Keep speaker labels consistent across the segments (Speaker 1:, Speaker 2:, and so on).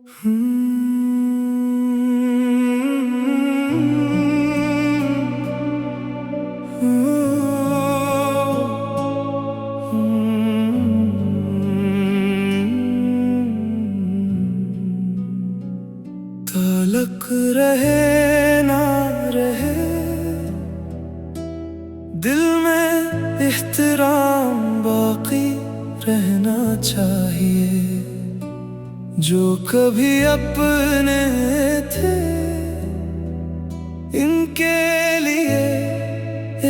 Speaker 1: तलक रहे ना रहे दिल में एहतराम बाकी रहना चाहिए। जो कभी अपने थे इनके लिए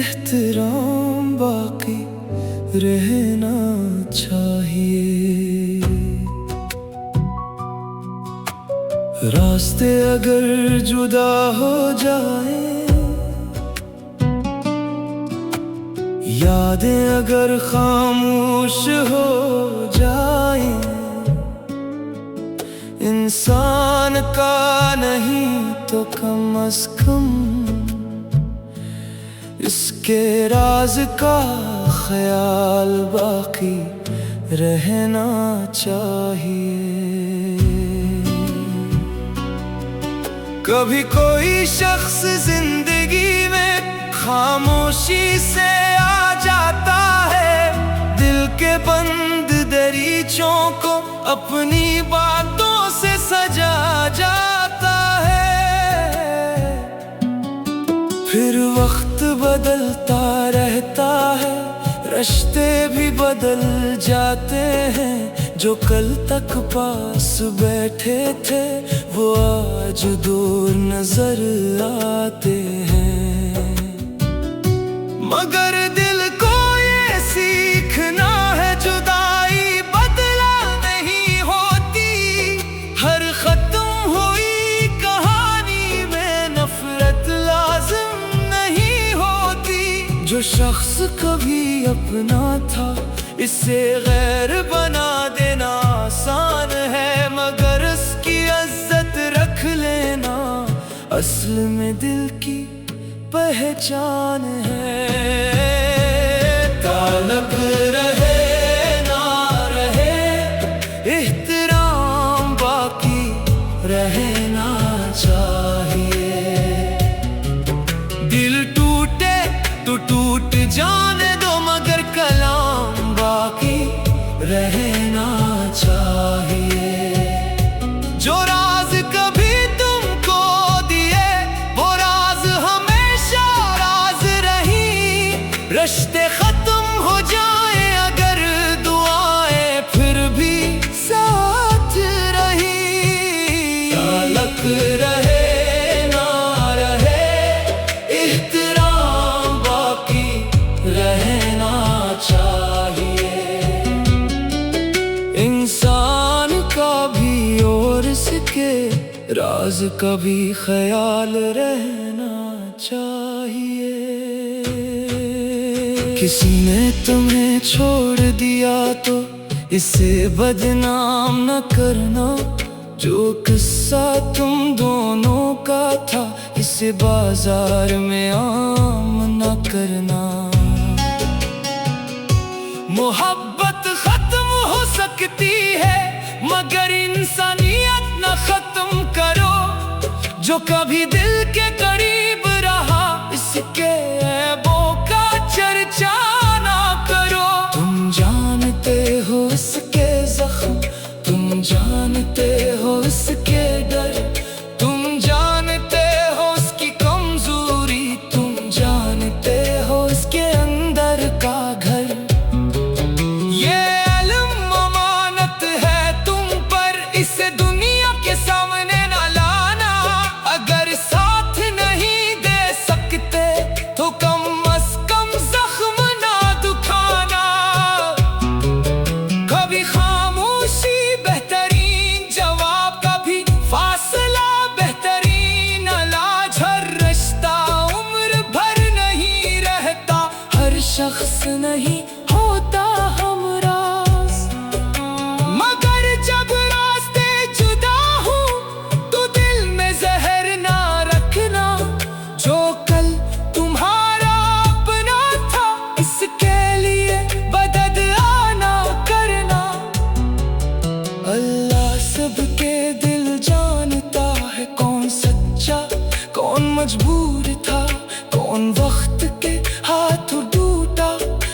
Speaker 1: एहतराम बाकी रहना चाहिए। रास्ते अगर जुदा हो जाए, यादें अगर खामोश हो जाए, इंसान का नहीं तो कम अज कम इसके राज का ख्याल बाकी रहना चाहिए। कभी कोई शख्स जिंदगी में खामोशी से आ जाता है, दिल के बंद दरीचों को अपनी बातों से सजा जाता है। फिर वक्त बदलता रहता है, रिश्ते भी बदल जाते हैं। जो कल तक पास बैठे थे वो आज दूर नजर आते हैं। मगर दिल को ये सीखना है, जुदाई बदला नहीं होती। हर खत्म हुई कहानी में नफरत लाजिम नहीं होती। जो शख्स कभी अपना था इसे गैर बना देना आसान है, मगर उसकी इज्जत रख लेना असल में दिल की पहचान है। ताल्लुक रहे ना रहे एहतराम बाकी रहना चाहिए। दिल टूटे तो टूट जाने दो, मगर कलाम बाकी रहना चाहिए। जो राज कभी तुमको दिए वो राज हमेशा राज रही। रिश्ते खत्म हो जाए अगर दुआएं फिर भी साथ रही। ताल्लुक रहे ना रहे एहतराम बाकी रहना चाहिए। इंसान का भी और इसके राज का भी ख्याल रहना चाहिए। किसी ने तुम्हें छोड़ दिया तो इसे बदनाम न करना। जो किस्सा तुम दोनों का था इसे बाजार में आम न करना। मोहब्बत खत्म हो सकती है मगर इंसानियत न खत्म करो। जो कभी दिल के करीब रहा इसके ऐबों का चर्चा ना करो। तुम जानते हो इसके जख्म, तुम जानते हो इसके डर, तुम जानते हो उसकी कमजोरी, तुम जानते हो इसके अंदर का घर। इसे दुनिया के सामने ना लाना। अगर साथ नहीं दे सकते तो कम अज कम जख्म ना दुखाना। कभी खामोशी बेहतरीन जवाब, कभी फासला मजबूर था, कौन वक्त के हाथों टूटा,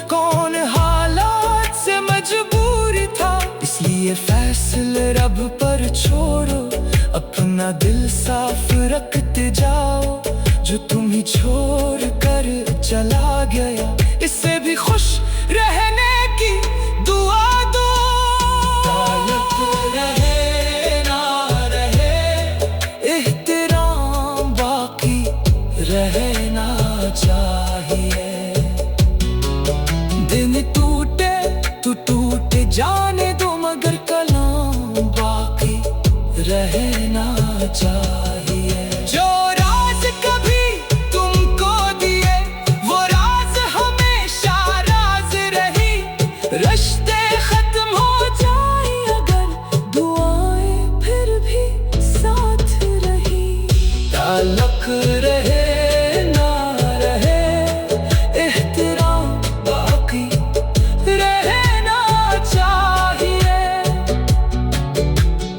Speaker 1: कौन हालात से मजबूर था। इसलिए फैसले रब पर छोड़ो, अपना दिल साफ रखते जाओ। जो तुम ही छोड़ कर चला गया, इससे भी खुश रहने की दुआ दो। ताल्लुक रहे ना रहे, एहतराम बाकी रहना चाहिए। दिन टूटे तो टूटे जाने दो, मगर कलाम बाकी रहना चाहिए। जो राज कभी तुमको दिए, वो राज हमेशा राज रही। रिश्ते खत्म हो जाए अगर, दुआएं फिर भी साथ रही। ताल्लुक रहे ना रहे, एहतराम बाकी रहना चाहिए।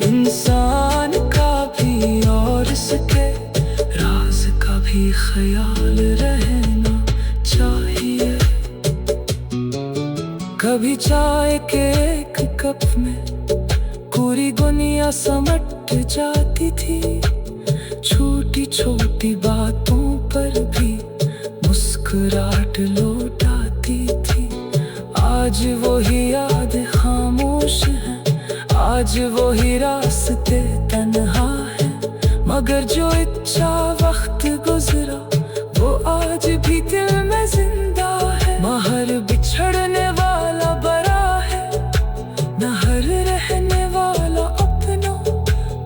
Speaker 1: इंसान का भी और इसके राज का भी ख्याल रहना चाहिए। कभी चाय के एक कप में पूरी दुनिया समट जाती थी। छोटी छोटी बातों पर भी मुस्कुराहट लौट आती थी। आज वही याद खामोश है, आज वही रास्ते तन्हा है। मगर जो इच्छा वक्त गुजरा, वो आज भी दिल में जिंदा है। महर बिछड़ने वाला बड़ा है, न हर रहने वाला अपना।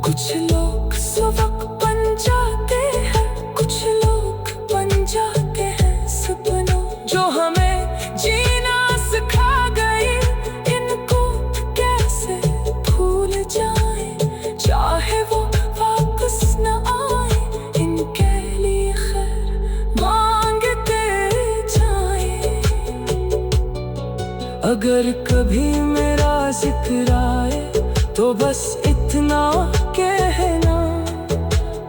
Speaker 1: कुछ लोग सबक बन जाते हैं, कुछ लोग बन जाते हैं सपनों। जो हमें जीना सिखा गई, इनको कैसे भूल जाए। चाहे वो वापस न आए, इनके लिए खैर मांगते जाए। अगर कभी मेरा जिक्र आए, तो बस इतना कहना,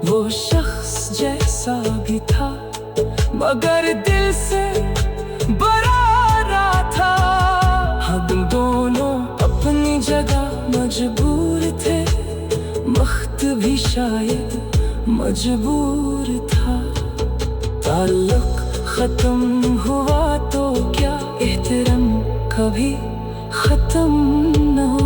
Speaker 1: वो शख्स जैसा भी था, मगर दिल से बरारा था। हम दोनों अपनी जगह मजबूर थे, वक्त भी शायद मजबूर था। ताल्लुक खत्म हुआ तो क्या, एहतराम कभी खत्म न हो।